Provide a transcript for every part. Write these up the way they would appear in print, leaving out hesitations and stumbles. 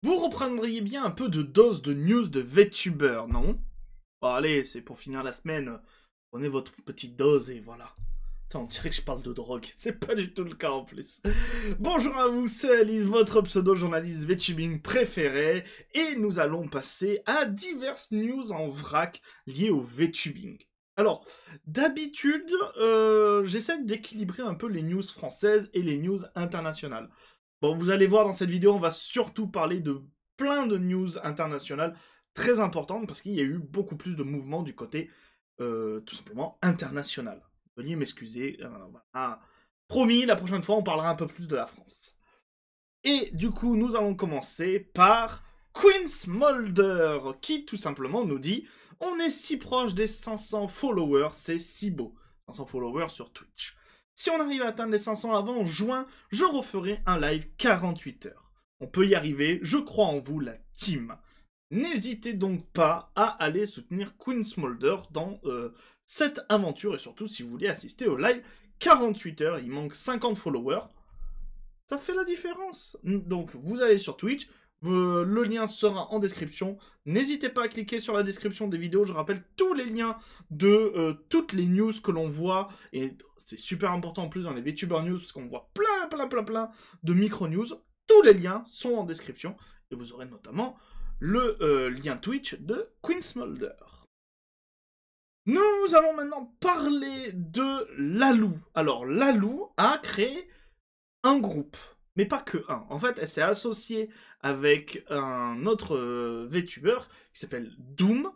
Vous reprendriez bien un peu de dose de news de VTuber, non? Bon, allez, c'est pour finir la semaine. Prenez votre petite dose et voilà. Putain, on dirait que je parle de drogue. C'est pas du tout le cas en plus. Bonjour à vous, c'est Alice, votre pseudo-journaliste VTubing préféré. Et nous allons passer à diverses news en vrac liées au VTubing. Alors, d'habitude, j'essaie d'équilibrer un peu les news françaises et les news internationales. Bon, vous allez voir dans cette vidéo, on va surtout parler de plein de news internationales très importantes parce qu'il y a eu beaucoup plus de mouvements du côté tout simplement international. Veuillez m'excuser. Voilà. Promis, la prochaine fois, on parlera un peu plus de la France. Et du coup, nous allons commencer par Queen Smolder, qui tout simplement nous dit « On est si proche des 500 followers, c'est si beau. » 500 followers sur Twitch. Si on arrive à atteindre les 500 avant juin, je referai un live 48 heures. On peut y arriver, je crois en vous, la team. N'hésitez donc pas à aller soutenir Queen Smolder dans cette aventure, et surtout si vous voulez assister au live 48 heures, il manque 50 followers, ça fait la différence. Donc vous allez sur Twitch, le lien sera en description, n'hésitez pas à cliquer sur la description des vidéos, je rappelle tous les liens de toutes les news que l'on voit, et c'est super important en plus dans les VTuber News, parce qu'on voit plein de micro-news, tous les liens sont en description, et vous aurez notamment le lien Twitch de Queen Smolder. Nous allons maintenant parler de Lalou. Alors, Lalou a créé un groupe, mais pas que un. En fait, elle s'est associée avec un autre VTuber qui s'appelle Doom.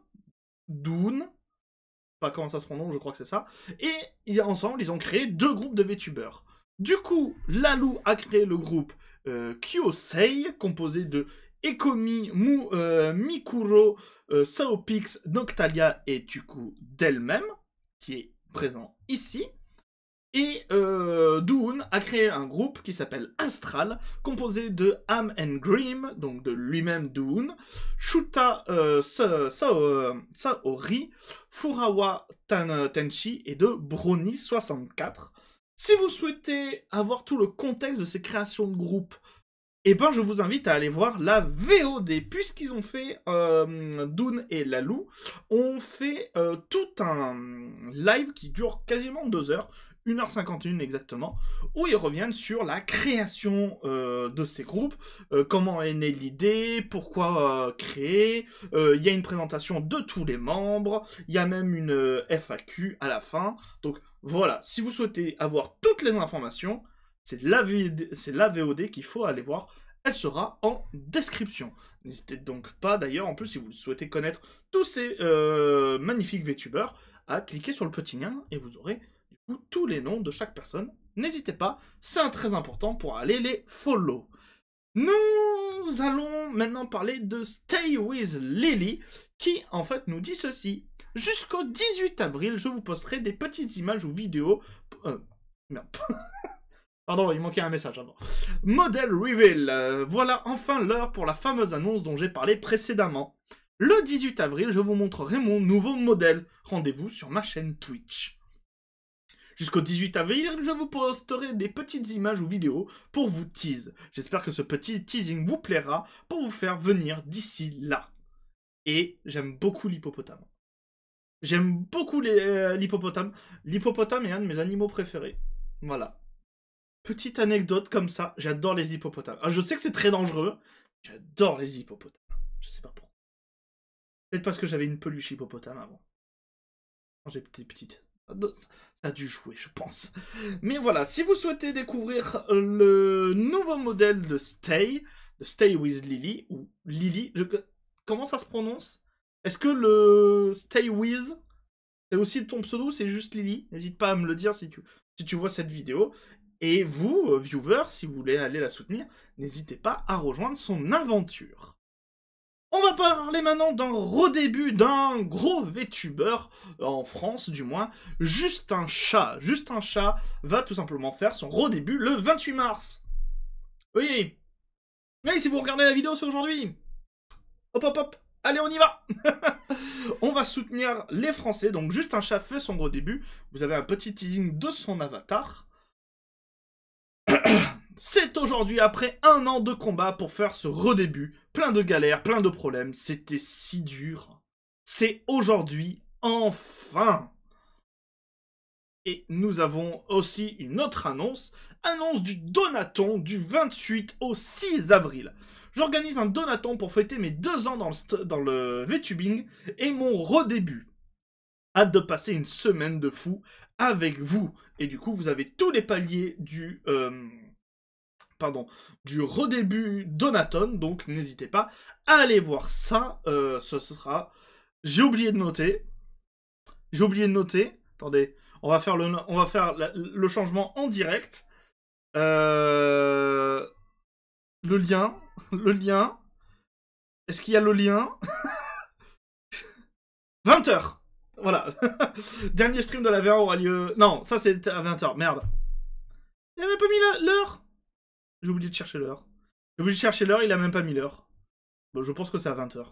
Pas comment ça se prononce, je crois que c'est ça. Et ensemble, ils ont créé deux groupes de VTubers. Du coup, Lalou a créé le groupe Kyosei, composé de Ekomi, Mikuro, Saopix, Noctalia et du coup d'elle-même, qui est présent ici. Et Doon a créé un groupe qui s'appelle Astral, composé de Am and Grim, donc de lui-même Doon, Shuta Saori, Furawa Tenchi et de Brony64. Si vous souhaitez avoir tout le contexte de ces créations de groupe, eh ben, je vous invite à aller voir la VOD, puisqu'ils ont fait, Doon et Lalou, ont fait tout un live qui dure quasiment 2 heures, 1h51 exactement, où ils reviennent sur la création de ces groupes, comment est née l'idée, pourquoi créer, il y a une présentation de tous les membres, il y a même une FAQ à la fin, donc voilà, si vous souhaitez avoir toutes les informations, c'est la VOD qu'il faut aller voir. Elle sera en description. N'hésitez donc pas, d'ailleurs, en plus, si vous souhaitez connaître tous ces magnifiques VTubers, à cliquer sur le petit lien et vous aurez du coup tous les noms de chaque personne. N'hésitez pas, c'est très important pour aller les follow. Nous allons maintenant parler de Stay With Lily, qui en fait nous dit ceci. Jusqu'au 18 avril, je vous posterai des petites images ou vidéos... merde. Pardon, il manquait un message avant. Model Reveal. Voilà enfin l'heure pour la fameuse annonce dont j'ai parlé précédemment. Le 18 avril, je vous montrerai mon nouveau modèle. Rendez-vous sur ma chaîne Twitch. Jusqu'au 18 avril, je vous posterai des petites images ou vidéos pour vous tease. J'espère que ce petit teasing vous plaira pour vous faire venir d'ici là. Et j'aime beaucoup l'hippopotame. J'aime beaucoup l'hippopotame. L'hippopotame est un de mes animaux préférés. Voilà. Petite anecdote comme ça, j'adore les hippopotames. Alors, je sais que c'est très dangereux, j'adore les hippopotames. Je sais pas pourquoi. Peut-être parce que j'avais une peluche hippopotame avant. Quand j'étais petite. Ça a dû jouer, je pense. Mais voilà, si vous souhaitez découvrir le nouveau modèle de Stay With Lily, ou Lily, comment ça se prononce? Est-ce que le Stay With, c'est aussi ton pseudo ou c'est juste Lily? N'hésite pas à me le dire si tu vois cette vidéo. Et vous, viewers, si vous voulez aller la soutenir, n'hésitez pas à rejoindre son aventure. On va parler maintenant d'un redébut d'un gros VTuber, en France du moins, Justin Chat. Justin Chat va tout simplement faire son redébut le 28 mars. Oui. Mais si vous regardez la vidéo, c'est aujourd'hui. Hop hop hop. Allez, on y va. On va soutenir les Français. Donc Justin Chat fait son redébut. Vous avez un petit teasing de son avatar. C'est aujourd'hui, après 1 an de combat pour faire ce redébut, plein de galères, plein de problèmes, c'était si dur. C'est aujourd'hui, enfin. Et nous avons aussi une autre annonce, annonce du Donaton du 28 au 6 avril. J'organise un Donaton pour fêter mes 2 ans dans le VTubing et mon redébut. Hâte de passer une semaine de fou avec vous. Et du coup, vous avez tous les paliers du redébut Donaton, donc n'hésitez pas à aller voir ça. Ce sera... J'ai oublié de noter. Attendez, on va faire le changement en direct. Le lien. Est-ce qu'il y a le lien? 20h. Voilà. Dernier stream de la V1 aura lieu... Non, ça c'est à 20h. Merde. Il a même pas mis l'heure. J'ai oublié de chercher l'heure. Il a même pas mis l'heure. Bon, je pense que c'est à 20h.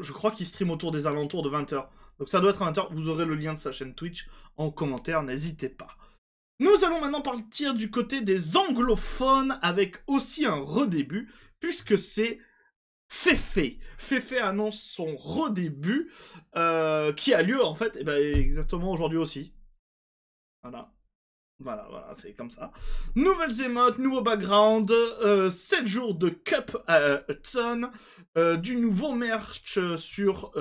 Je crois qu'il stream autour des alentours de 20h. Donc ça doit être à 20h. Vous aurez le lien de sa chaîne Twitch en commentaire. N'hésitez pas. Nous allons maintenant partir du côté des anglophones avec aussi un redébut, puisque c'est Fefe. Fefe annonce son redébut qui a lieu en fait exactement aujourd'hui aussi. Voilà, c'est comme ça. Nouvelles émotes, nouveau background, 7 jours de Cup a Ton, du nouveau merch sur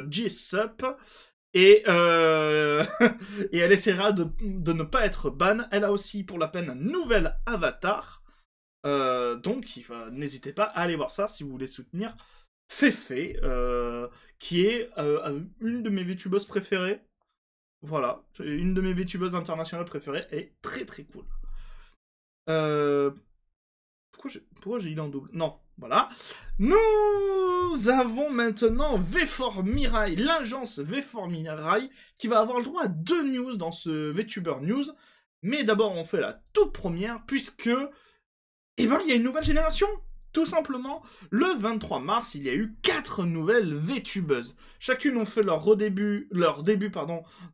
G-Sup, et, et elle essaiera de ne pas être ban. Elle a aussi pour la peine un nouvel avatar. Donc n'hésitez pas à aller voir ça si vous voulez soutenir Fefe, qui est une de mes VTubeuses préférées. Voilà, une de mes VTubeuses internationales préférées. Elle est très très cool. Pourquoi j'ai eu en double? Non, voilà. Nous avons maintenant V4 Mirai, l'agence V4 Mirai, qui va avoir le droit à 2 news dans ce VTuber News. Mais d'abord, on fait la toute première, puisque... il y a une nouvelle génération. Tout simplement, le 23 mars, il y a eu 4 nouvelles VTubeuses. Chacune ont fait leur début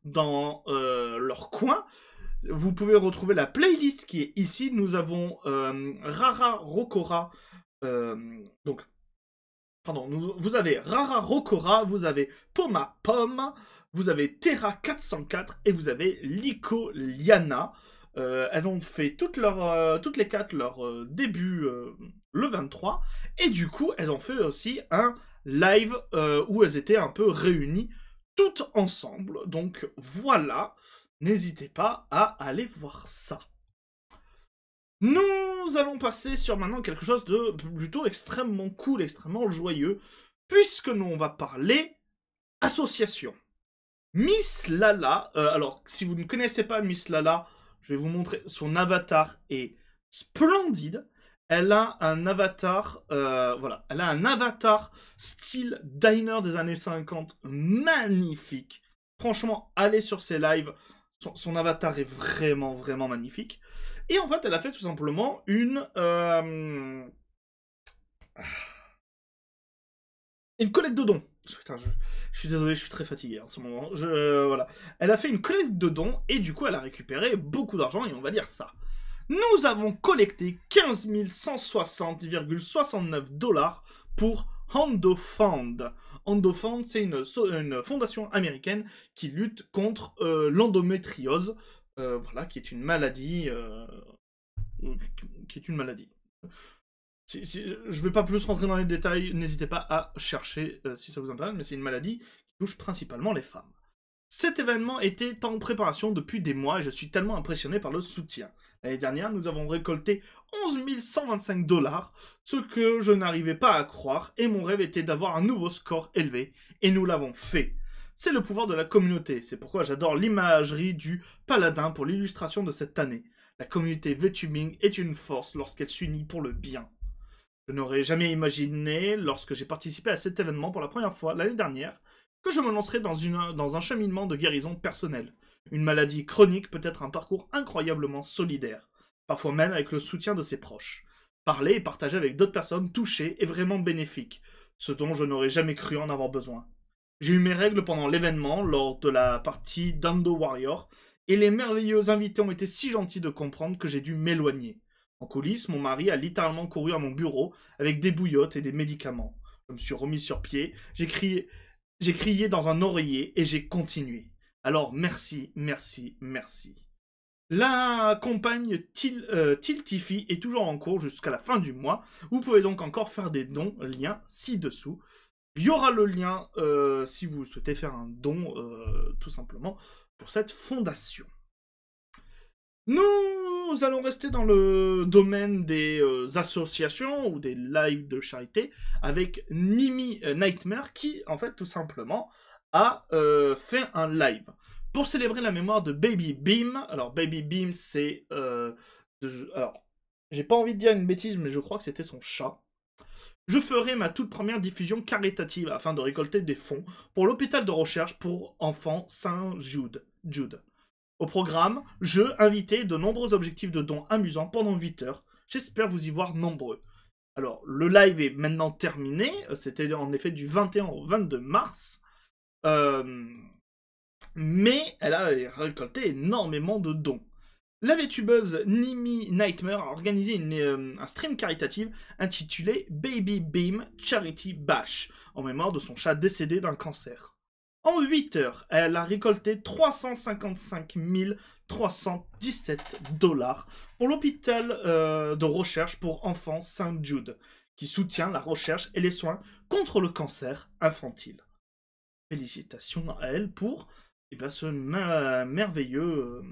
dans leur coin. Vous pouvez retrouver la playlist qui est ici. Nous avons Rara Rokora. Vous avez Rara Rokora, vous avez Poma Pom, vous avez Terra 404 et vous avez Liko Liana. Elles ont fait toutes les 4 leur début le 23, et du coup elles ont fait aussi un live où elles étaient un peu réunies toutes ensemble. Donc voilà, n'hésitez pas à aller voir ça. Nous allons passer sur maintenant quelque chose de plutôt extrêmement cool, extrêmement joyeux, puisque nous on va parler association. Miss Lala, alors si vous ne connaissez pas Miss Lala, je vais vous montrer, son avatar est splendide. Elle a un avatar, elle a un avatar style diner des années 50, magnifique. Franchement, allez sur ses lives, son avatar est vraiment, vraiment magnifique. Et en fait, elle a fait tout simplement une collecte de dons. Putain, je suis désolé, je suis très fatigué en ce moment. Voilà. Elle a fait une collecte de dons et du coup, elle a récupéré beaucoup d'argent et on va dire ça. Nous avons collecté 15 160,69 $ pour HondoFund. HondoFund, c'est une fondation américaine qui lutte contre l'endométriose, qui est une maladie. Je vais pas plus rentrer dans les détails, n'hésitez pas à chercher si ça vous intéresse, mais c'est une maladie qui touche principalement les femmes. Cet événement était en préparation depuis des mois et je suis tellement impressionné par le soutien. L'année dernière, nous avons récolté 11 125 $, ce que je n'arrivais pas à croire, et mon rêve était d'avoir un nouveau score élevé, et nous l'avons fait. C'est le pouvoir de la communauté, c'est pourquoi j'adore l'imagerie du paladin pour l'illustration de cette année. La communauté VTubing est une force lorsqu'elle s'unit pour le bien. Je n'aurais jamais imaginé, lorsque j'ai participé à cet événement pour la première fois l'année dernière, que je me lancerais dans un cheminement de guérison personnelle. Une maladie chronique peut être un parcours incroyablement solidaire, parfois même avec le soutien de ses proches. Parler et partager avec d'autres personnes touchées est vraiment bénéfique, ce dont je n'aurais jamais cru en avoir besoin. J'ai eu mes règles pendant l'événement, lors de la partie d'Ando Warrior, et les merveilleux invités ont été si gentils de comprendre que j'ai dû m'éloigner. En coulisses, mon mari a littéralement couru à mon bureau avec des bouillottes et des médicaments. Je me suis remis sur pied, j'ai crié dans un oreiller et j'ai continué. Alors merci, merci, merci. La campagne Tiltify est toujours en cours jusqu'à la fin du mois. Vous pouvez donc encore faire des dons, lien ci-dessous. Il y aura le lien si vous souhaitez faire un don, tout simplement, pour cette fondation. Nous allons rester dans le domaine des associations ou des lives de charité avec Nimi Nightmare qui, en fait, tout simplement, a fait un live pour célébrer la mémoire de Baby Beam. Alors, Baby Beam, c'est... alors, j'ai pas envie de dire une bêtise, mais je crois que c'était son chat. Je ferai ma toute première diffusion caritative afin de récolter des fonds pour l'hôpital de recherche pour enfants Saint-Jude. Au programme, jeux, invités, de nombreux objectifs de dons amusants pendant 8 heures. J'espère vous y voir nombreux. Alors, le live est maintenant terminé. C'était en effet du 21 au 22 mars. Mais elle a récolté énormément de dons. La VTubeuse Nimi Nightmare a organisé un stream caritatif intitulé Baby Beam Charity Bash, en mémoire de son chat décédé d'un cancer. En 8 heures, elle a récolté 355 317 $ pour l'hôpital de recherche pour enfants Saint Jude, qui soutient la recherche et les soins contre le cancer infantile. Félicitations à elle pour ce merveilleux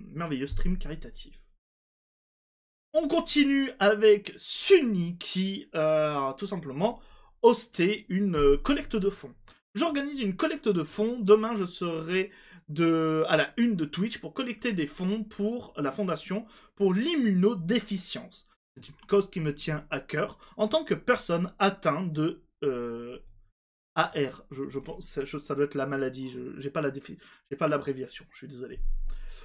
stream caritatif. On continue avec Sunny qui tout simplement hosté une collecte de fonds. J'organise une collecte de fonds. Demain, je serai à la une de Twitch pour collecter des fonds pour la fondation pour l'immunodéficience. C'est une cause qui me tient à cœur en tant que personne atteinte de AR. Je pense ça doit être la maladie. J'ai pas l'abréviation. Je suis désolé.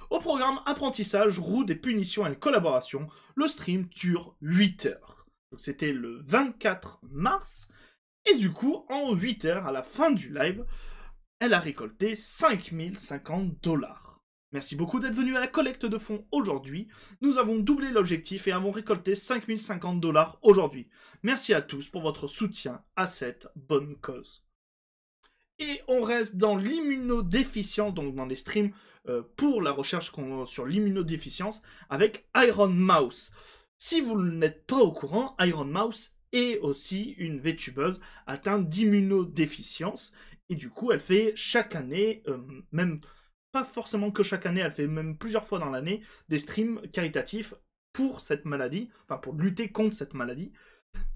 Au programme apprentissage, roue des punitions et collaboration, le stream dure 8 heures. Donc c'était le 24 mars. Et du coup, en 8 heures, à la fin du live, elle a récolté 5050 $. Merci beaucoup d'être venu à la collecte de fonds aujourd'hui. Nous avons doublé l'objectif et avons récolté 5050 $ aujourd'hui. Merci à tous pour votre soutien à cette bonne cause. Et on reste dans l'immunodéficience, donc dans des streams pour la recherche sur l'immunodéficience avec Iron Mouse. Si vous n'êtes pas au courant, Iron Mouse est aussi une VTubeuse atteinte d'immunodéficience. Et du coup, elle fait chaque année, même pas forcément que chaque année, elle fait même plusieurs fois dans l'année, des streams caritatifs pour cette maladie, enfin pour lutter contre cette maladie.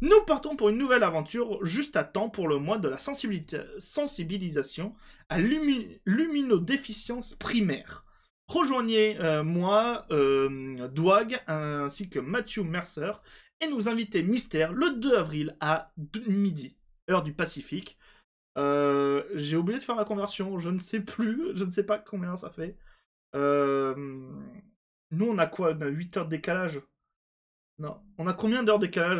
Nous partons pour une nouvelle aventure juste à temps pour le mois de la sensibilisation à l'immunodéficience primaire. Rejoignez moi, Dwag, ainsi que Matthew Mercer, et nos invités mystères le 2 avril à midi, heure du Pacifique. J'ai oublié de faire la conversion, je ne sais plus, je ne sais pas combien ça fait. Nous, on a quoi? On a 8 heures de décalage? Non, on a combien d'heures de décalage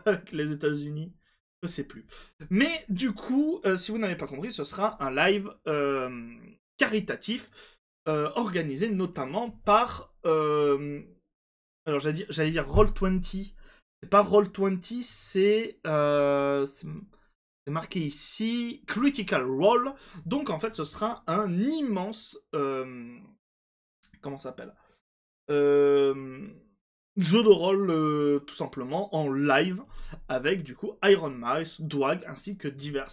avec les États-Unis? Je sais plus. Mais du coup, si vous n'avez pas compris, ce sera un live caritatif organisé notamment par... alors j'allais dire Roll20. C'est pas Roll20, c'est marqué ici Critical Role. Donc en fait, ce sera un immense... comment ça s'appelle jeu de rôle tout simplement en live avec du coup Iron Mouse, Dwag ainsi que divers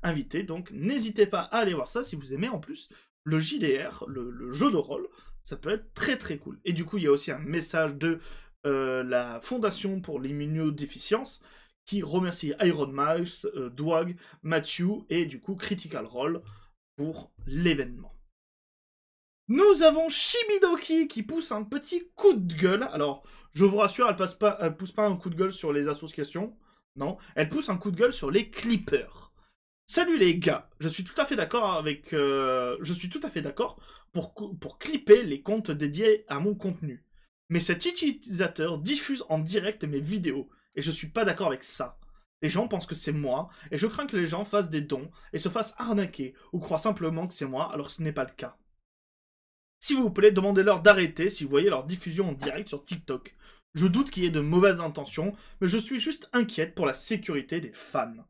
invités. Donc n'hésitez pas à aller voir ça si vous aimez en plus le JDR, le jeu de rôle. Ça peut être très très cool. Et du coup il y a aussi un message de la Fondation pour l'immunodéficience qui remercie Iron Mouse, Dwag, Matthew et du coup Critical Role pour l'événement. Nous avons Shibidoki qui pousse un petit coup de gueule. Alors, je vous rassure, elle pousse pas un coup de gueule sur les associations. Non, elle pousse un coup de gueule sur les clippers. Salut les gars, je suis tout à fait d'accord avec... je suis tout à fait d'accord pour clipper les comptes dédiés à mon contenu. Mais cet utilisateur diffuse en direct mes vidéos. Et je suis pas d'accord avec ça. Les gens pensent que c'est moi, et je crains que les gens fassent des dons et se fassent arnaquer, ou croient simplement que c'est moi alors que ce n'est pas le cas. S'il vous plaît, demandez-leur d'arrêter si vous voyez leur diffusion en direct sur TikTok. Je doute qu'il y ait de mauvaises intentions, mais je suis juste inquiète pour la sécurité des fans.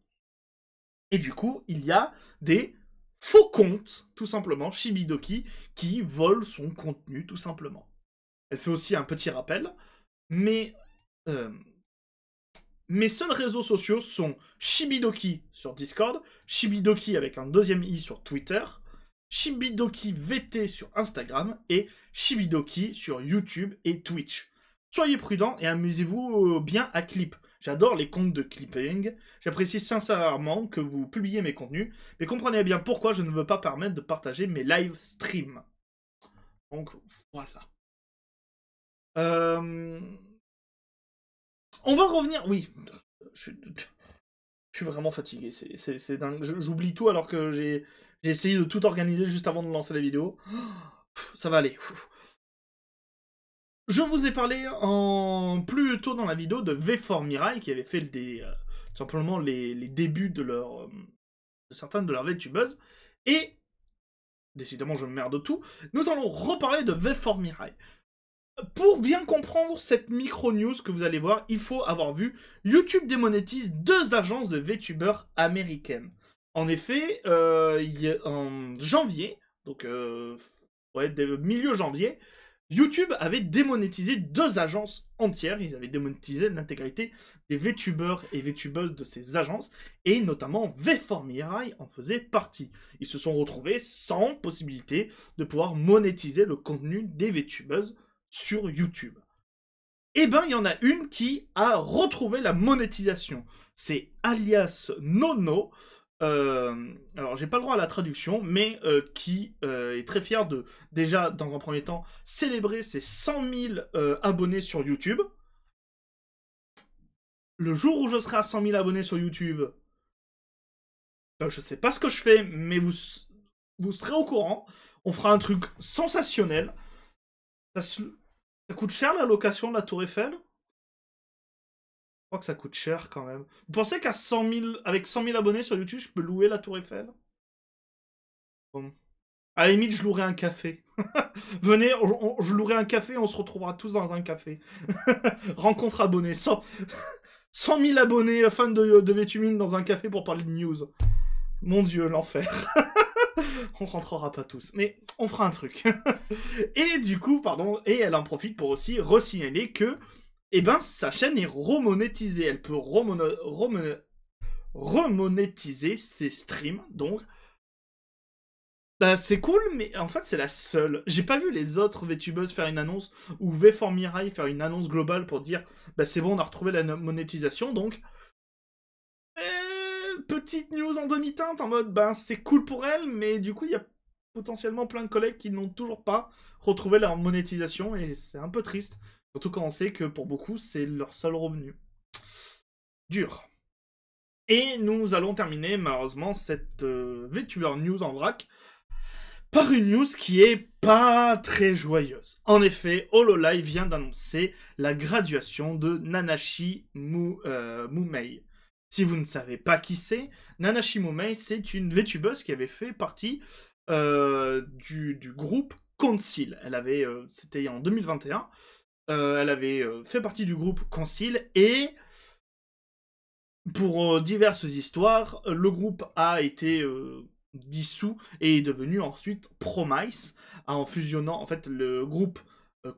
Et du coup, il y a des faux comptes, tout simplement, Shibidoki, qui volent son contenu, tout simplement. Elle fait aussi un petit rappel, mais mes seuls réseaux sociaux sont Shibidoki sur Discord, Shibidoki avec un deuxième i sur Twitter, Shibidoki VT sur Instagram et Shibidoki sur YouTube et Twitch. Soyez prudents et amusez-vous bien à Clip. J'adore les comptes de clipping. J'apprécie sincèrement que vous publiez mes contenus, mais comprenez bien pourquoi je ne veux pas permettre de partager mes live streams. Donc voilà. On va revenir... Oui, je suis vraiment fatigué, c'est dingue. J'oublie tout alors que j'ai essayé de tout organiser juste avant de lancer la vidéo. Ça va aller. Je vous ai parlé plus tôt dans la vidéo de V4 Mirai qui avait fait tout simplement les débuts de certaines de leurs VTubeuses. Et, décidément je me merde de tout, nous allons reparler de V4 Mirai. Pour bien comprendre cette micro-news que vous allez voir, il faut avoir vu YouTube démonétise 2 agences de VTubers américaines. En effet, en janvier, donc milieu janvier, YouTube avait démonétisé 2 agences entières. Ils avaient démonétisé l'intégralité des VTubers et VTubeuses de ces agences, et notamment V4 Mirai en faisait partie. Ils se sont retrouvés sans possibilité de pouvoir monétiser le contenu des VTubeuses sur YouTube. Eh ben, il y en a une qui a retrouvé la monétisation. C'est alias Nono. Alors, j'ai pas le droit à la traduction, mais qui est très fier de, déjà, dans un premier temps, célébrer ses 100 000 abonnés sur YouTube. Le jour où je serai à 100 000 abonnés sur YouTube, je sais pas ce que je fais, mais vous serez au courant. On fera un truc sensationnel. Ça coûte cher la location de la Tour Eiffel? Je crois que ça coûte cher quand même. Vous pensez qu'à 100 000, avec 100 000 abonnés sur YouTube, je peux louer la Tour Eiffel? Bon. À la limite, je louerai un café. Venez, je louerai un café, on se retrouvera tous dans un café. Rencontre abonnés. 100 000 abonnés fans de VTubing dans un café pour parler de news. Mon dieu, l'enfer. On rentrera pas tous, mais on fera un truc. Et du coup, pardon, et elle en profite pour aussi re-signaler que, eh ben, sa chaîne est remonétisée. Elle peut remonétiser ses streams, donc bah, c'est cool, mais en fait, c'est la seule. J'ai pas vu les autres VTubeuses faire une annonce, ou V4 Mirai faire une annonce globale pour dire bah c'est bon, on a retrouvé la monétisation, donc petite news en demi-teinte, en mode, ben, c'est cool pour elle, mais du coup, il y a potentiellement plein de collègues qui n'ont toujours pas retrouvé leur monétisation, et c'est un peu triste. Surtout quand on sait que, pour beaucoup, c'est leur seul revenu. Dur. Et nous allons terminer, malheureusement, cette VTuber News en vrac par une news qui est pas très joyeuse. En effet, Hololive vient d'annoncer la graduation de Nanashi Mumei. Si vous ne savez pas qui c'est, Nanashi Mumei, c'est une VTubeuse qui avait fait partie du groupe Concile. C'était en 2021. Elle avait fait partie du groupe Concile et pour diverses histoires, le groupe a été dissous et est devenu ensuite Promise en fusionnant, en fait, le groupe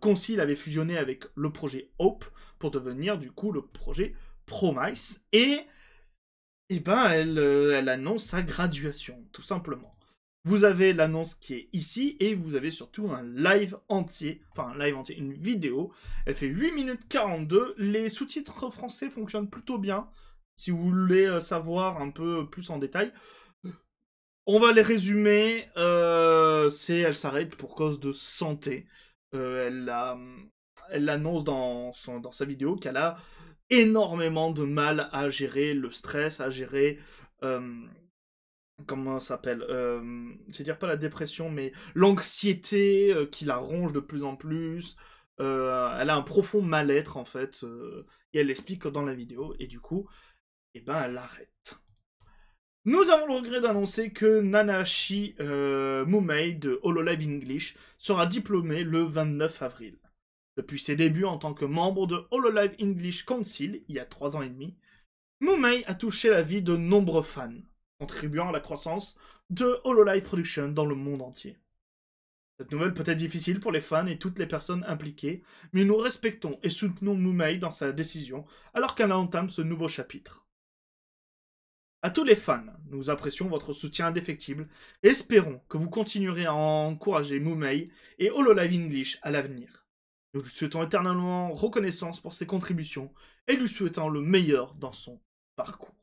Concile avait fusionné avec le projet Hope pour devenir du coup le projet Promise et ben elle annonce sa graduation, tout simplement. Vous avez l'annonce qui est ici, et vous avez surtout un live entier, une vidéo. Elle fait 8 minutes 42, les sous-titres français fonctionnent plutôt bien, si vous voulez savoir un peu plus en détail. On va les résumer, elle s'arrête pour cause de santé. Elle annonce dans sa vidéo qu'elle a énormément de mal à gérer le stress, à gérer... comment ça s'appelle je vais dire pas la dépression, mais l'anxiété qui la ronge de plus en plus. Elle a un profond mal-être, en fait, et elle l'explique dans la vidéo, et du coup, eh ben, elle arrête. Nous avons le regret d'annoncer que Nanashi Mumei de Hololive English sera diplômé le 29 avril. Depuis ses débuts en tant que membre de Hololive English Council, il y a 3 ans et demi, Mumei a touché la vie de nombreux fans, contribuant à la croissance de Hololive Production dans le monde entier. Cette nouvelle peut être difficile pour les fans et toutes les personnes impliquées, mais nous respectons et soutenons Mumei dans sa décision alors qu'elle entame ce nouveau chapitre. À tous les fans, nous apprécions votre soutien indéfectible et espérons que vous continuerez à encourager Mumei et Hololive English à l'avenir. Nous lui souhaitons éternellement reconnaissance pour ses contributions et lui souhaitons le meilleur dans son parcours.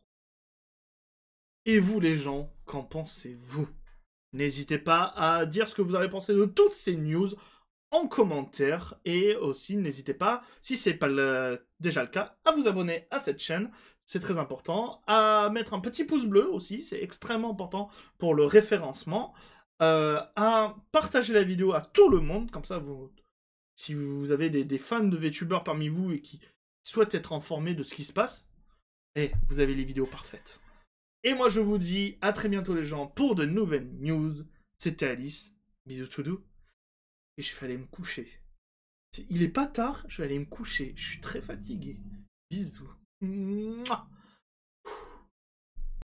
Et vous les gens, qu'en pensez-vous? N'hésitez pas à dire ce que vous avez pensé de toutes ces news en commentaire et aussi n'hésitez pas, si ce n'est pas déjà le cas, à vous abonner à cette chaîne, c'est très important, à mettre un petit pouce bleu aussi, c'est extrêmement important pour le référencement, à partager la vidéo à tout le monde, comme ça si vous avez des fans de VTubers parmi vous et qui souhaitent être informés de ce qui se passe, vous avez les vidéos parfaites. Et moi je vous dis à très bientôt les gens pour de nouvelles news. C'était Alice, bisous tout doux. Et je vais aller me coucher. Il est pas tard, je vais aller me coucher. Je suis très fatigué. Bisous. Mouah.